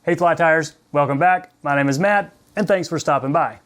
Hey Fly Tyers, welcome back. My name is Matt, and thanks for stopping by.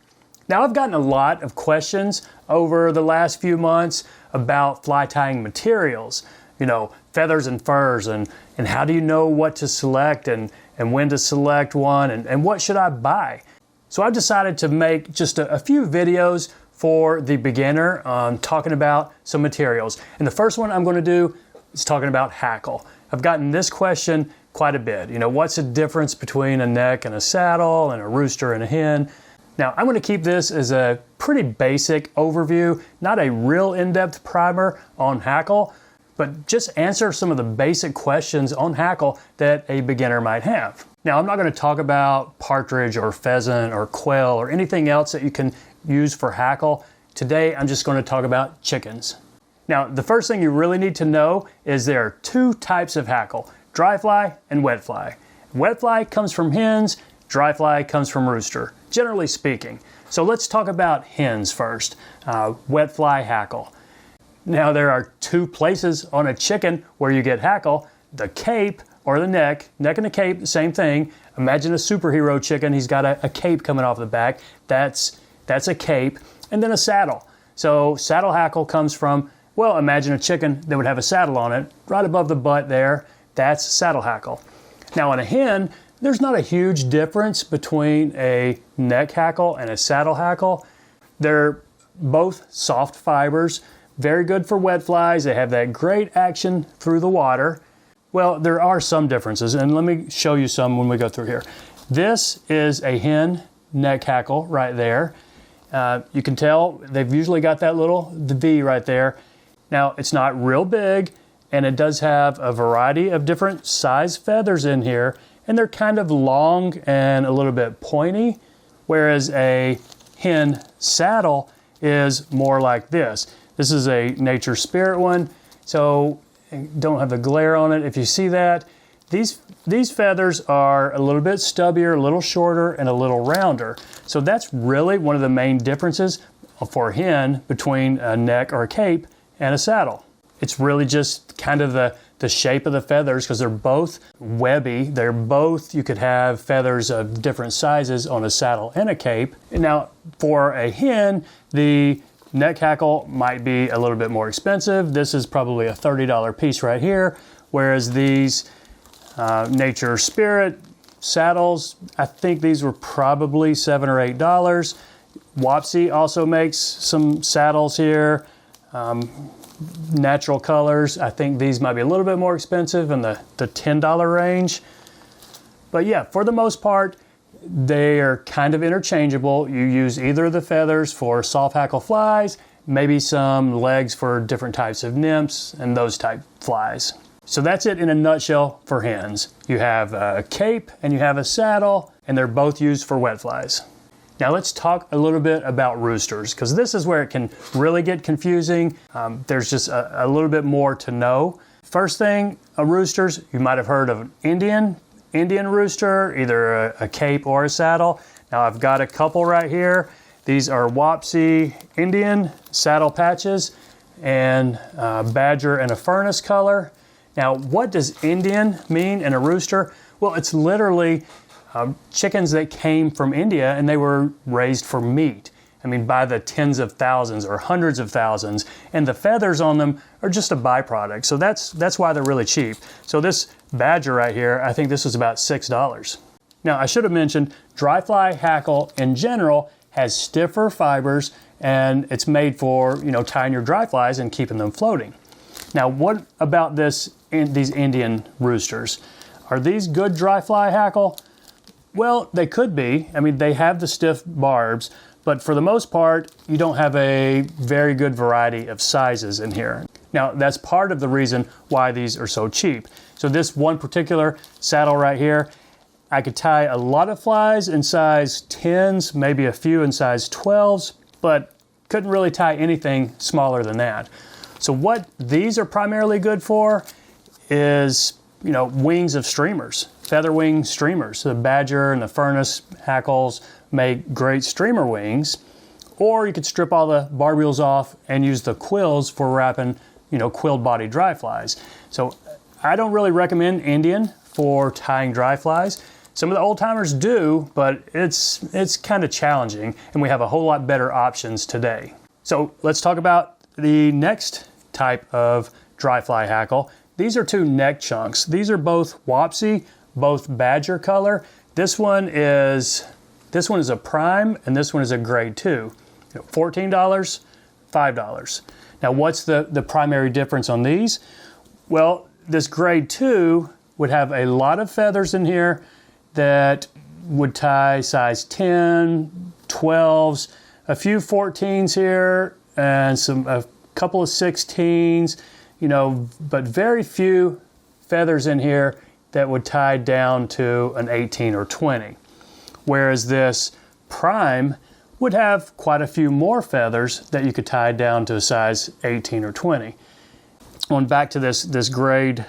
Now I've gotten a lot of questions over the last few months about fly tying materials. You know, feathers and furs, and how do you know what to select and when to select one, and what should I buy? So I've decided to make just a few videos for the beginner on talking about some materials. And the first one I'm going to do is talking about hackle. I've gotten this question quite a bit. You know, what's the difference between a neck and a saddle and a rooster and a hen? Now, I'm going to keep this as a pretty basic overview, not a real in-depth primer on hackle, but just answer some of the basic questions on hackle that a beginner might have. Now, I'm not going to talk about partridge or pheasant or quail or anything else that you can use for hackle. Today, I'm just going to talk about chickens. Now, the first thing you really need to know is there are two types of hackle: dry fly and wet fly. Wet fly comes from hens, dry fly comes from rooster, generally speaking. So let's talk about hens first. Wet fly hackle. Now there are two places on a chicken where you get hackle: the cape or the neck. Neck and the cape, same thing. Imagine a superhero chicken. He's got a cape coming off the back. That's a cape. And then a saddle. So saddle hackle comes from, well, imagine a chicken that would have a saddle on it right above the butt there. That's saddle hackle. Now on a hen, there's not a huge difference between a neck hackle and a saddle hackle. They're both soft fibers, very good for wet flies. They have that great action through the water. Well, there are some differences, and let me show you some when we go through here. This is a hen neck hackle right there. You can tell they've usually got that the V right there. Now, it's not real big, and it does have a variety of different size feathers in here, and they're kind of long and a little bit pointy, whereas a hen saddle is more like this. This is a nature spirit one, so don't have the glare on it if you see that. These feathers are a little bit stubbier, a little shorter, and a little rounder. So that's really one of the main differences for a hen between a neck or a cape and a saddle. It's really just kind of the shape of the feathers, because they're both webby. They're both, you could have feathers of different sizes on a saddle and a cape. And now for a hen, the neck hackle might be a little bit more expensive. This is probably a $30 piece right here, whereas these Nature Spirit saddles, I think these were probably $7 or $8. Wapsi also makes some saddles here. Natural Colors, I think these might be a little bit more expensive in the $10 range. But yeah, for the most part, they are kind of interchangeable. You use either of the feathers for soft hackle flies, maybe some legs for different types of nymphs and those type flies. So that's it in a nutshell for hens. You have a cape and you have a saddle, and they're both used for wet flies. Now let's talk a little bit about roosters, because this is where it can really get confusing. There's just a little bit more to know. First thing, roosters, you might have heard of an Indian rooster, either a cape or a saddle. Now I've got a couple right here. These are Wapsi Indian saddle patches, and badger and a furnace color. Now what does Indian mean in a rooster? Well, it's literally chickens that came from India, and they were raised for meat. I mean, by the tens of thousands or hundreds of thousands, and the feathers on them are just a byproduct. So that's why they're really cheap. So this badger right here, I think this was about $6. Now I should have mentioned, dry fly hackle in general has stiffer fibers, and it's made for, you know, tying your dry flies and keeping them floating. Now what about these Indian roosters? Are these good dry fly hackle? Well, they could be. I mean, they have the stiff barbs, but for the most part, you don't have a very good variety of sizes in here. Now, that's part of the reason why these are so cheap. So this one particular saddle right here, I could tie a lot of flies in size 10s, maybe a few in size 12s, but couldn't really tie anything smaller than that. So what these are primarily good for is, you know, wings of streamers, feather wing streamers. The badger and the furnace hackles make great streamer wings. Or you could strip all the barbules off and use the quills for wrapping, you know, quilled body dry flies. So I don't really recommend Indian for tying dry flies. Some of the old timers do, but it's kind of challenging, and we have a whole lot better options today. So let's talk about the next type of dry fly hackle. These are two neck chunks. These are both Wapsi, both badger color. This one is a prime, and this one is a grade 2. $14, $5. Now what's the primary difference on these? Well, this grade 2 would have a lot of feathers in here that would tie size 10, 12s, a few 14s here, and a couple of 16s, but very few feathers in here that would tie down to an 18 or 20. Whereas this prime would have quite a few more feathers that you could tie down to a size 18 or 20. Going back to this grade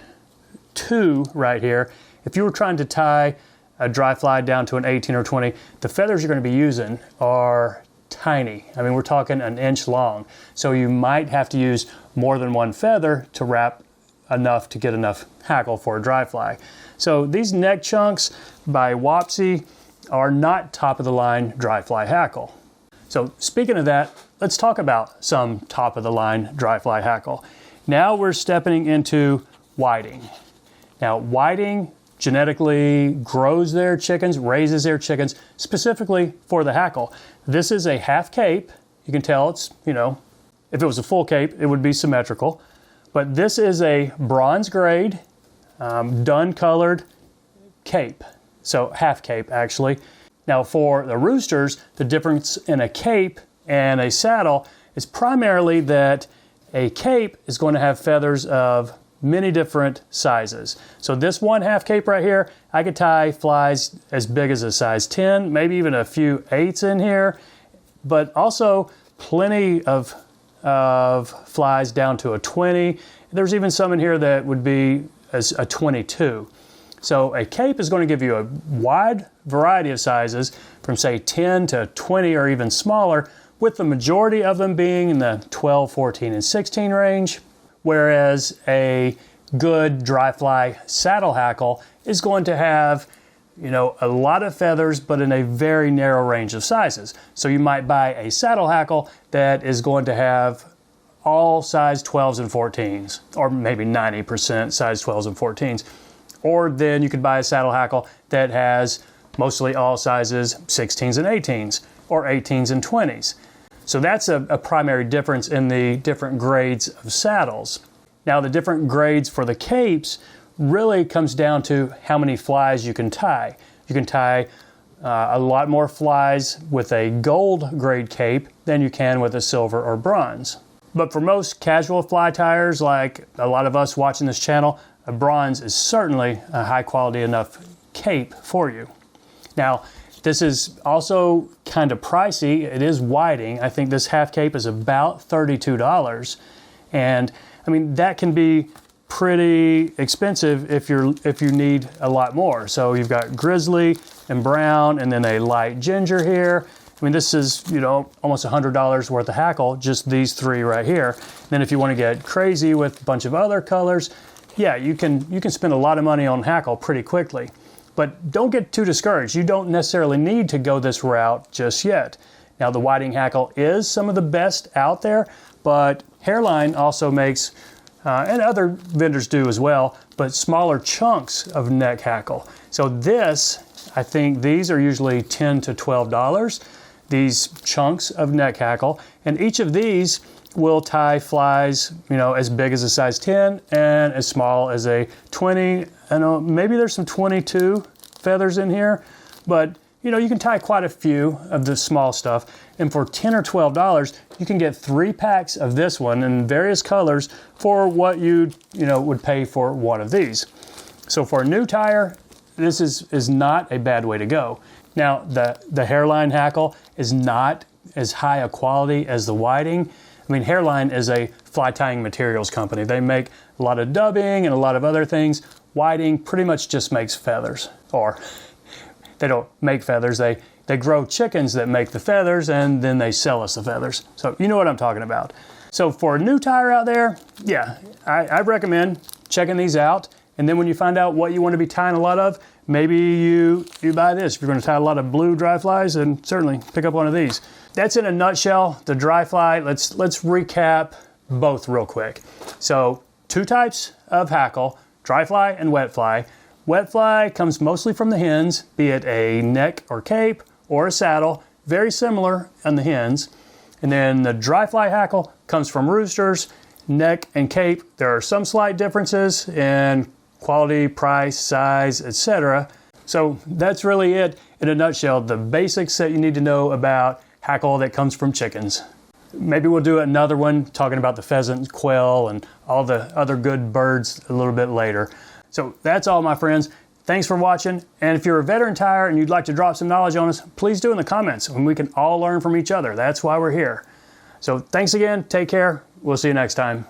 2 right here, if you were trying to tie a dry fly down to an 18 or 20, the feathers you're going to be using are tiny. I mean, we're talking an inch long. So you might have to use more than one feather to wrap enough to get enough hackle for a dry fly. So these neck chunks by Wapsi are not top of the line dry fly hackle. So speaking of that, let's talk about some top of the line dry fly hackle. Now we're stepping into whiting. Now whiting genetically grows their chickens, raises their chickens specifically for the hackle. This is a half cape. You can tell it's, if it was a full cape, it would be symmetrical. But this is a bronze grade, dun colored cape. So half cape actually. Now for the roosters, the difference in a cape and a saddle is primarily that a cape is going to have feathers of many different sizes. So this one half cape right here, I could tie flies as big as a size 10, maybe even a few 8s in here, but also plenty of flies down to a 20. There's even some in here that would be as a 22. So a cape is going to give you a wide variety of sizes from say 10 to 20 or even smaller, with the majority of them being in the 12, 14, and 16 range. Whereas a good dry fly saddle hackle is going to have, a lot of feathers, but in a very narrow range of sizes. So you might buy a saddle hackle that is going to have all size 12s and 14s, or maybe 90% size 12s and 14s. Or then you could buy a saddle hackle that has mostly all sizes 16s and 18s, or 18s and 20s. So that's a primary difference in the different grades of saddles. Now the different grades for the capes really comes down to how many flies you can tie. You can tie a lot more flies with a gold grade cape than you can with a silver or bronze. But for most casual fly tiers, like a lot of us watching this channel, a bronze is certainly a high quality enough cape for you. Now, this is also kind of pricey. It is whiting. I think this half cape is about $32. And I mean, that can be pretty expensive if you need a lot more. So you've got grizzly and brown and then a light ginger here. I mean, this is, almost $100 worth of hackle, just these three right here. Then if you want to get crazy with a bunch of other colors, yeah, you can spend a lot of money on hackle pretty quickly. But don't get too discouraged. You don't necessarily need to go this route just yet. Now, the whiting hackle is some of the best out there, but Hairline also makes, and other vendors do as well, but smaller chunks of neck hackle. So this, I think these are usually $10 to $12, these chunks of neck hackle. And each of these will tie flies, as big as a size 10 and as small as a 20. I know maybe there's some 22 feathers in here, but you can tie quite a few of the small stuff. And for $10 or $12, you can get 3 packs of this one in various colors for what you would pay for one of these. So for a new tire, this is not a bad way to go. Now, the Hairline hackle is not as high a quality as the whiting. I mean, Hairline is a fly tying materials company. They make a lot of dubbing and a lot of other things. Whiting pretty much just makes feathers, or they don't make feathers. They grow chickens that make the feathers, and then they sell us the feathers. So you know what I'm talking about. So for a new tire out there, yeah, I recommend checking these out. And then when you find out what you want to be tying a lot of, maybe you buy this. If you're going to tie a lot of blue dry flies, then certainly pick up one of these. That's in a nutshell, the dry fly. Let's recap both real quick. So 2 types of hackle, dry fly and wet fly. Wet fly comes mostly from the hens, be it a neck or cape or a saddle, very similar on the hens. And then the dry fly hackle comes from roosters, neck and cape. There are some slight differences in quality, price, size, etc. So that's really it in a nutshell, the basics that you need to know about hackle that comes from chickens. Maybe we'll do another one talking about the pheasant, quail, and all the other good birds a little bit later. So that's all, my friends. Thanks for watching. And if you're a veteran tyer and you'd like to drop some knowledge on us, please do in the comments, and we can all learn from each other. That's why we're here. So thanks again. Take care. We'll see you next time.